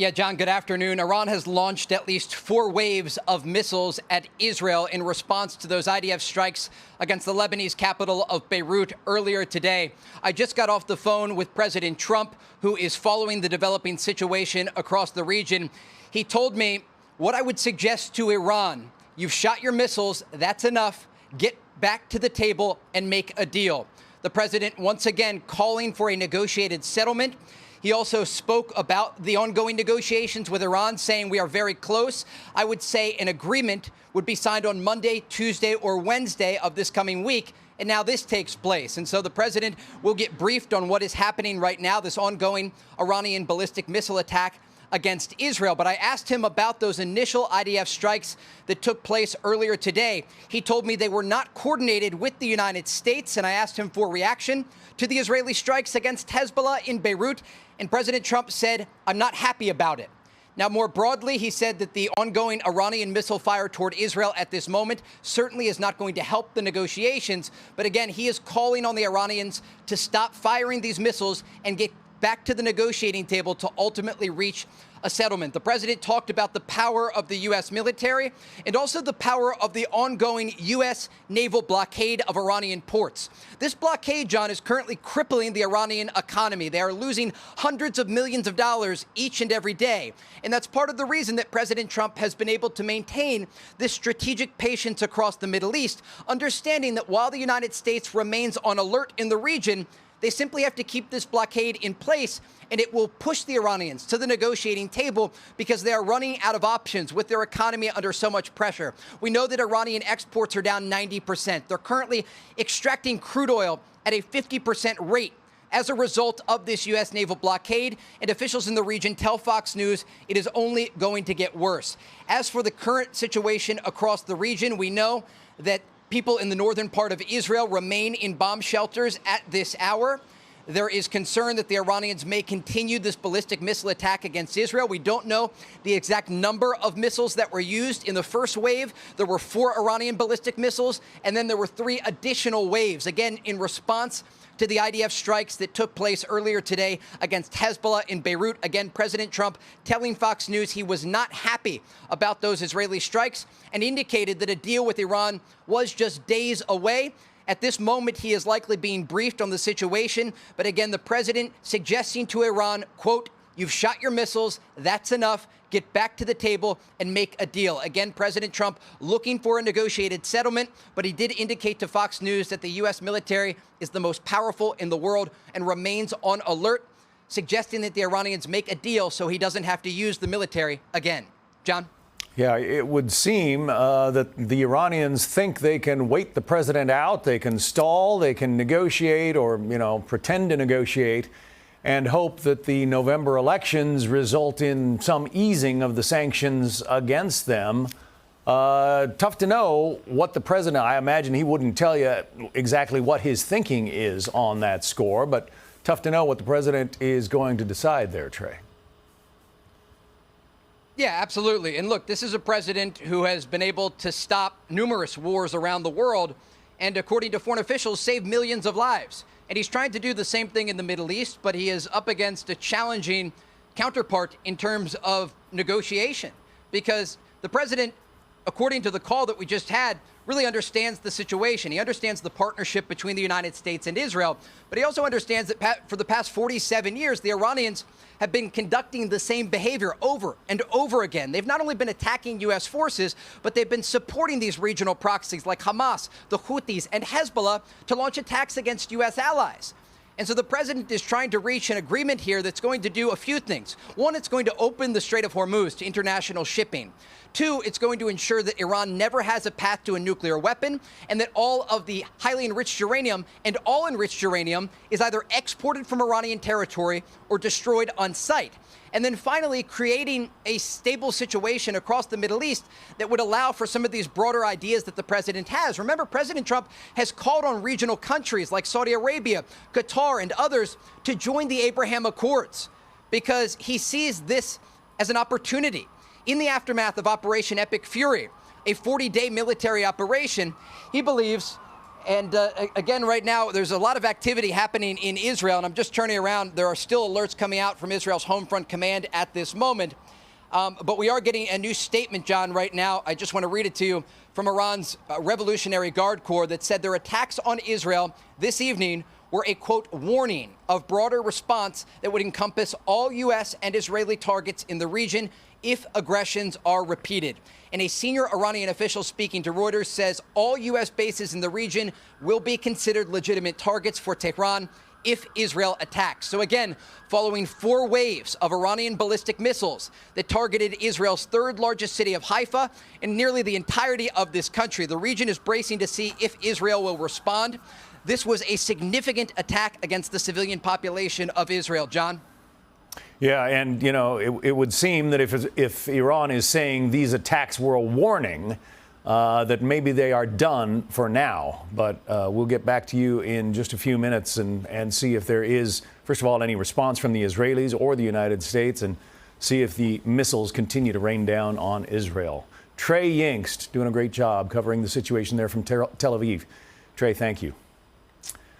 Yeah, John, good afternoon. Iran has launched at least 4 waves of missiles at Israel in response to those IDF strikes against the Lebanese capital of Beirut earlier today. I just got off the phone with President Trump, who is following the developing situation across the region. He told me what I would suggest to Iran: you've shot your missiles, that's enough. Get back to the table and make a deal. The president once again calling for a negotiated settlement. He also spoke about the ongoing negotiations with Iran, saying we are very close. I would say an agreement would be signed on Monday, Tuesday, or Wednesday of this coming week. And now this takes place. And so the president will get briefed on what is happening right now, this ongoing Iranian ballistic missile attack against Israel. But I asked him about those initial IDF strikes that took place earlier today. He told me they were not coordinated with the United States, and I asked him for reaction to the Israeli strikes against Hezbollah in Beirut, and President Trump said, "I'm not happy about it." Now, more broadly, he said that the ongoing Iranian missile fire toward Israel at this moment certainly is not going to help the negotiations. But again, he is calling on the Iranians to stop firing these missiles and get back to the negotiating table to ultimately reach a settlement. The president talked about the power of the U.S. military and also the power of the ongoing U.S. naval blockade of Iranian ports. This blockade, John, is currently crippling the Iranian economy. They are losing hundreds of millions of dollars each and every day. And that's part of the reason that President Trump has been able to maintain this strategic patience across the Middle East, understanding that while the United States remains on alert in the region, they simply have to keep this blockade in place, and it will push the Iranians to the negotiating table because they are running out of options with their economy under so much pressure. We know that Iranian exports are down 90%. They're currently extracting crude oil at a 50% rate as a result of this U.S. naval blockade, and officials in the region tell Fox News it is only going to get worse. As for the current situation across the region, we know that people in the northern part of Israel remain in bomb shelters at this hour. There is concern that the Iranians may continue this ballistic missile attack against Israel. We don't know the exact number of missiles that were used in the first wave. There were 4 Iranian ballistic missiles, and then there were 3 additional waves, again, in response to the IDF strikes that took place earlier today against Hezbollah in Beirut. Again, President Trump telling Fox News he was not happy about those Israeli strikes and indicated that a deal with Iran was just days away. At this moment, he is likely being briefed on the situation. But again, the president suggesting to Iran, quote, "You've shot your missiles. That's enough. Get back to the table and make a deal." Again, President Trump looking for a negotiated settlement, but he did indicate to Fox News that the U.S. military is the most powerful in the world and remains on alert, suggesting that the Iranians make a deal so he doesn't have to use the military again. John? Yeah, it would seem that the Iranians think they can wait the president out, they can stall, they can negotiate or, pretend to negotiate and hope that the November elections result in some easing of the sanctions against them. Tough to know what the president, I imagine he wouldn't tell you exactly what his thinking is on that score, but tough to know what the president is going to decide there, Trey. Yeah, absolutely. And look, this is a president who has been able to stop numerous wars around the world and, according to foreign officials, save millions of lives. And he's trying to do the same thing in the Middle East, but he is up against a challenging counterpart in terms of negotiation, because the president, according to the call that we just had, really understands the situation. He understands the partnership between the United States and Israel, but he also understands that for the past 47 years, the Iranians have been conducting the same behavior over and over again. They've not only been attacking U.S. forces, but they've been supporting these regional proxies like Hamas, the Houthis, and Hezbollah to launch attacks against U.S. allies. And so the president is trying to reach an agreement here that's going to do a few things. One, it's going to open the Strait of Hormuz to international shipping. 2, it's going to ensure that Iran never has a path to a nuclear weapon, and that all of the highly enriched uranium and all enriched uranium is either exported from Iranian territory or destroyed on site. And then finally, creating a stable situation across the Middle East that would allow for some of these broader ideas that the president has. Remember, President Trump has called on regional countries like Saudi Arabia, Qatar, and others to join the Abraham Accords because he sees this as an opportunity. In the aftermath of Operation Epic Fury, a 40-day military operation, he believes And again, right now, there's a lot of activity happening in Israel, and I'm just turning around. There are still alerts coming out from Israel's Home Front Command at this moment. But we are getting a new statement, John, right now. I just want to read it to you from Iran's Revolutionary Guard Corps that said their attacks on Israel this evening were a, quote, warning of broader response that would encompass all U.S. and Israeli targets in the region if aggressions are repeated. And a senior Iranian official speaking to Reuters says all U.S. bases in the region will be considered legitimate targets for Tehran if Israel attacks. So again, following 4 waves of Iranian ballistic missiles that targeted Israel's 3rd largest city of Haifa and nearly the entirety of this country, the region is bracing to see if Israel will respond. This was a significant attack against the civilian population of Israel. John? Yeah, and, you know, it would seem that if Iran is saying these attacks were a warning, that maybe they are done for now. But we'll get back to you in just a few minutes and see if there is, first of all, any response from the Israelis or the United States, and see if the missiles continue to rain down on Israel. Trey Yingst doing a great job covering the situation there from Tel Aviv. Trey, thank you.